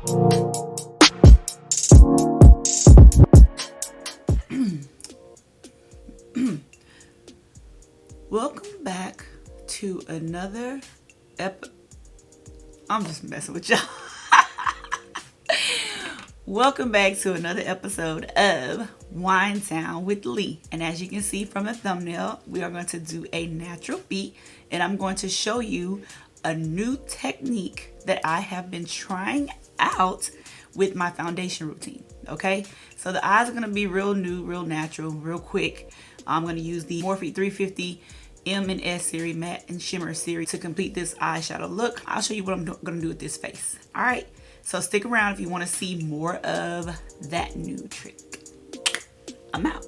Welcome back to another I'm just messing with y'all. Welcome back to another episode of Wine Sound with Lee. And as you can see from the thumbnail, we are going to do a natural beat, and I'm going to show you a new technique that I have been trying out with my foundation routine. Okay, so the eyes are going to be real new, real natural, real quick. I'm going to use the Morphe 350 M and S series matte and shimmer series to complete this eyeshadow look. I'll show you what I'm going to do with this face. All right, so stick around if you want to see more of that new trick. I'm out.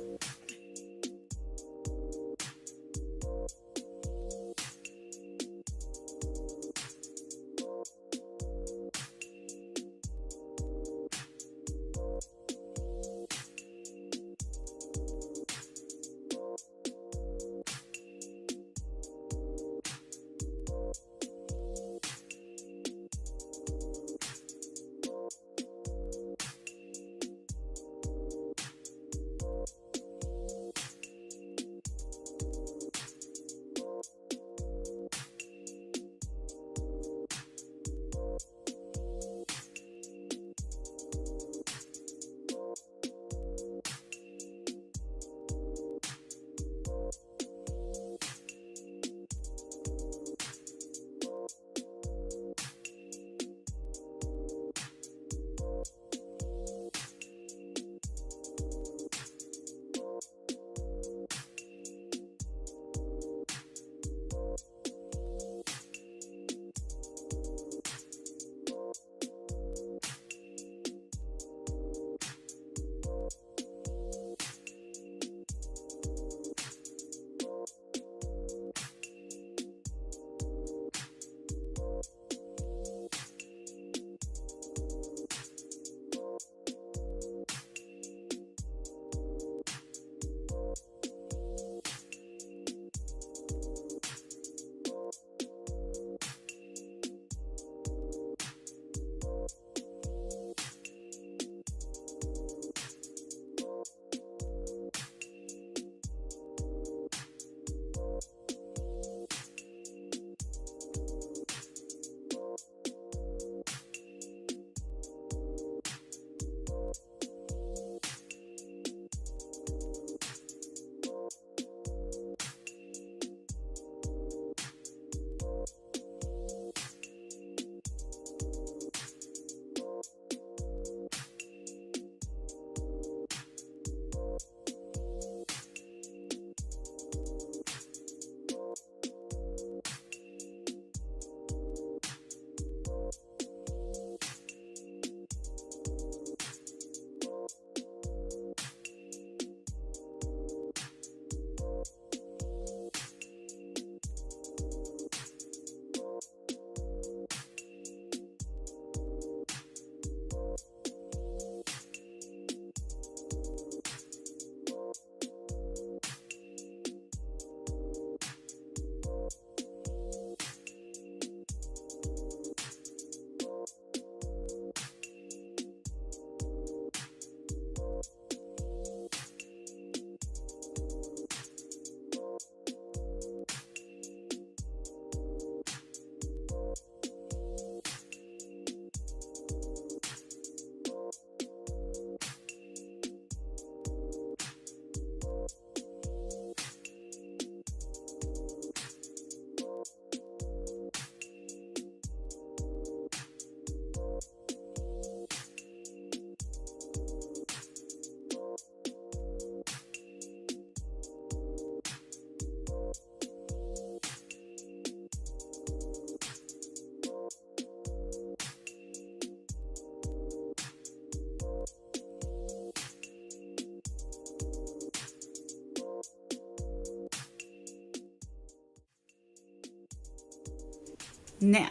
Now,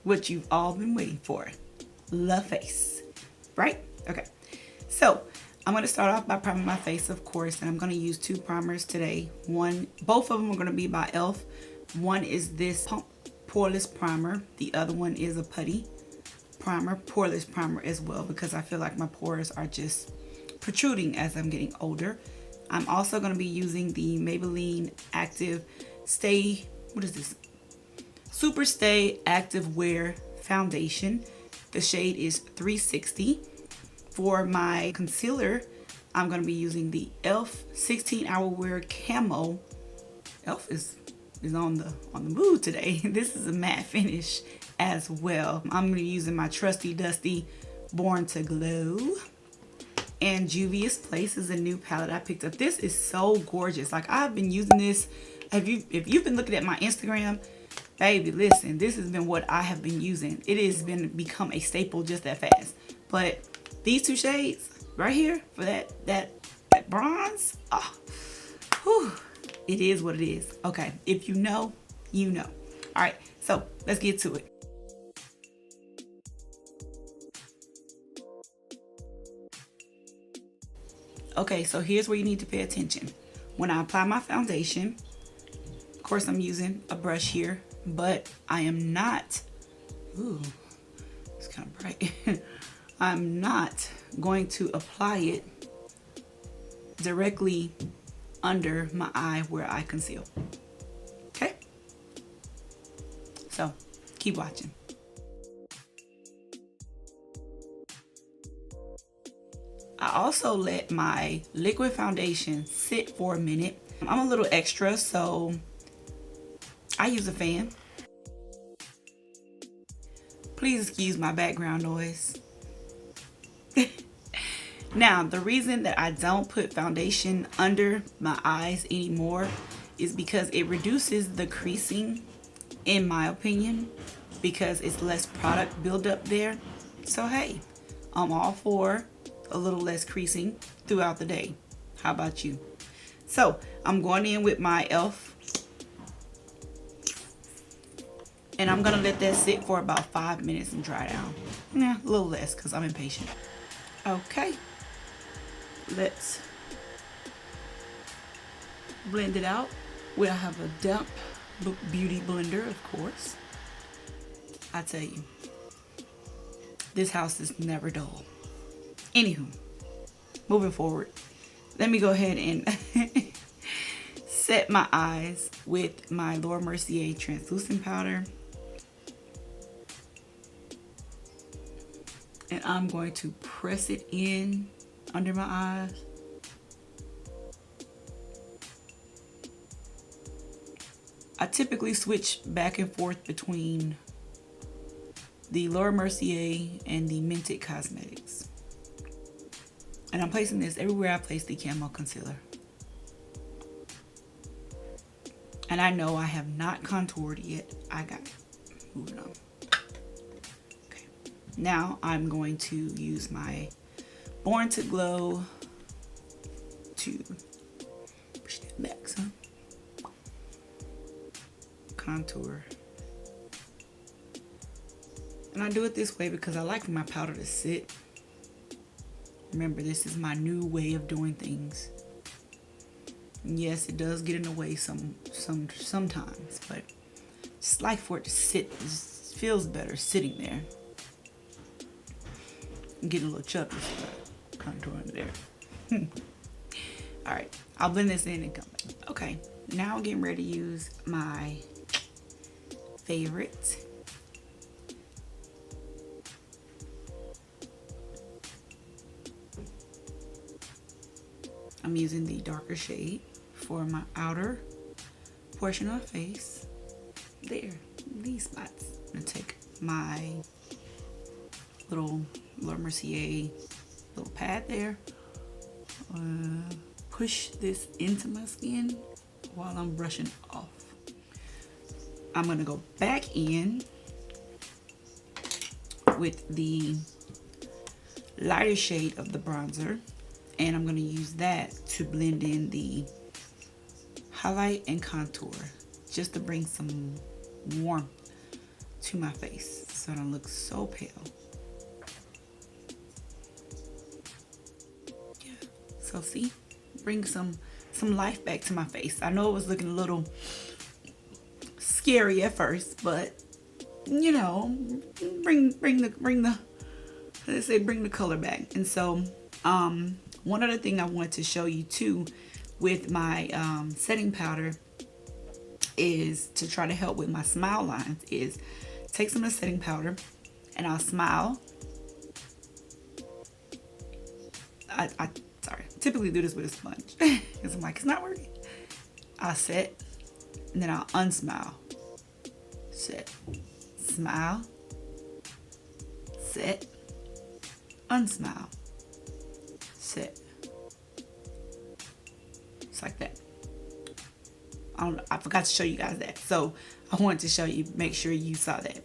what you've all been waiting for, the face, right? Okay, so I'm going to start off by priming my face, of course, and I'm going to use two primers today. Both of them are going to be by e.l.f. One is this Pump Poreless Primer. The other one is a putty. primer, poreless primer as well, because I feel like my pores are just protruding as I'm getting older. I'm also going to be using the Maybelline Active Stay, what is this? Super Stay Active Wear Foundation. The shade is 360. For my concealer, I'm going to be using the e.l.f. 16 Hour Wear Camo. e.l.f. is on the mood today. This is a matte finish as well. I'm going to be using my trusty dusty Born to Glow. And Juvia's Place is a new palette I picked up. This is so gorgeous. Like, I've been using this. If you've been looking at my Instagram, baby, listen, this has been what I have been using. It has become a staple just that fast. But these two shades right here for that bronze, whew, it is what it is. Okay, if you know, you know. All right, so let's get to it. Okay, so here's where you need to pay attention. When I apply my foundation, of course I'm using a brush here, but I am not, ooh, it's kind of bright. I'm not going to apply it directly under my eye where I conceal. Okay? So, keep watching. I also let my liquid foundation sit for a minute. I'm a little extra, so I use a fan. Please excuse my background noise. Now, the reason that I don't put foundation under my eyes anymore is because it reduces the creasing, in my opinion, because it's less product buildup there. So hey, I'm all for a little less creasing throughout the day. How about you? So I'm going in with my e.l.f. and I'm gonna let that sit for about 5 minutes and dry down. Yeah, a little less because I'm impatient. Okay, let's blend it out. We'll have a damp beauty blender, of course. I tell you, this house is never dull. Anywho, moving forward, let me go ahead and set my eyes with my Laura Mercier translucent powder. And I'm going to press it in under my eyes. I typically switch back and forth between the Laura Mercier and the Mented Cosmetics. And I'm placing this everywhere I place the camo concealer. And I know I have not contoured yet. I got it. Moving on. Okay. Now I'm going to use my Born to Glow to push that back some. Contour. And I do it this way because I like for my powder to sit. Remember, this is my new way of doing things. And yes, it does get in the way sometimes, but just like for it to sit. It just feels better sitting there. I'm getting a little chubby, so I contour under there. All right, I'll blend this in and come back. Okay, now I'm getting ready to use my favorite I'm using the darker shade for my outer portion of the face. There, these spots. I'm gonna take my little Laura Mercier little pad there. Push this into my skin while I'm brushing off. I'm gonna go back in with the lighter shade of the bronzer, and I'm going to use that to blend in the highlight and contour, just to bring some warmth to my face so I don't look so pale. Yeah, so see, bring some life back to my face. I know it was looking a little scary at first, but you know, bring the let's say bring the color back. And so one other thing I wanted to show you too with my setting powder is to try to help with my smile lines is take some of the setting powder and I'll smile. I sorry, typically do this with a sponge because I'm like, it's not working. I'll set and then I'll unsmile. Set, smile, set, unsmile, set. It's like that. I forgot to show you guys that. So I wanted to show you, make sure you saw that.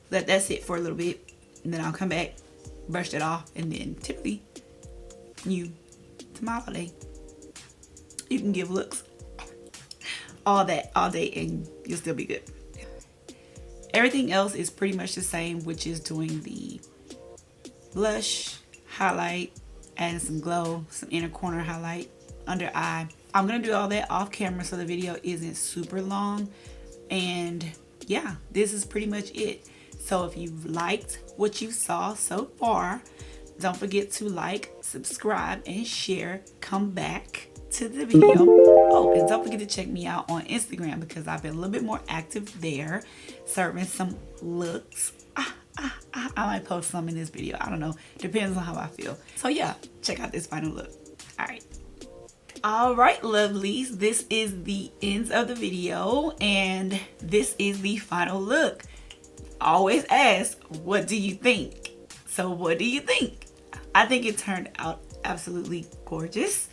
Let that sit for a little bit and then I'll come back, brush it off, and then typically you smile all day. You can give looks all that all day and you'll still be good. Everything else is pretty much the same, which is doing the blush, highlight, adding some glow, some inner corner highlight, under eye. I'm gonna do all that off camera so the video isn't super long. And yeah, this is pretty much it. So if you've liked what you saw so far, don't forget to like, subscribe, and share. Come back to the video. Oh, and don't forget to check me out on Instagram because I've been a little bit more active there, serving some looks. I might post some in this video. I don't know. Depends on how I feel. So yeah, check out this final look. All right, lovelies. This is the end of the video, and this is the final look. Always ask, what do you think? So what do you think? I think it turned out absolutely gorgeous.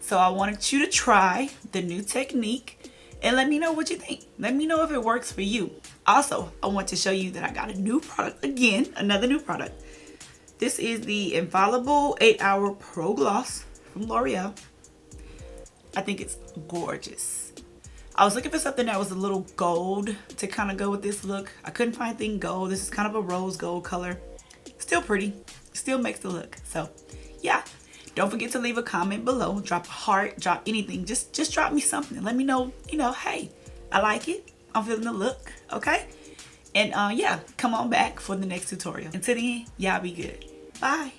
So I wanted you to try the new technique and let me know what you think. Let me know if it works for you. Also, I want to show you that I got a new product again, another new product. This is the Infallible 8-Hour Pro Gloss from L'Oreal. I think it's gorgeous. I was looking for something that was a little gold to kind of go with this look. I couldn't find anything gold. This is kind of a rose gold color. Still pretty. Still makes the look. So yeah, don't forget to leave a comment below. Drop a heart, drop anything. Just drop me something. Let me know, hey, I like it. I'm feeling the look, okay? And yeah, come on back for the next tutorial. Until then, y'all be good. Bye.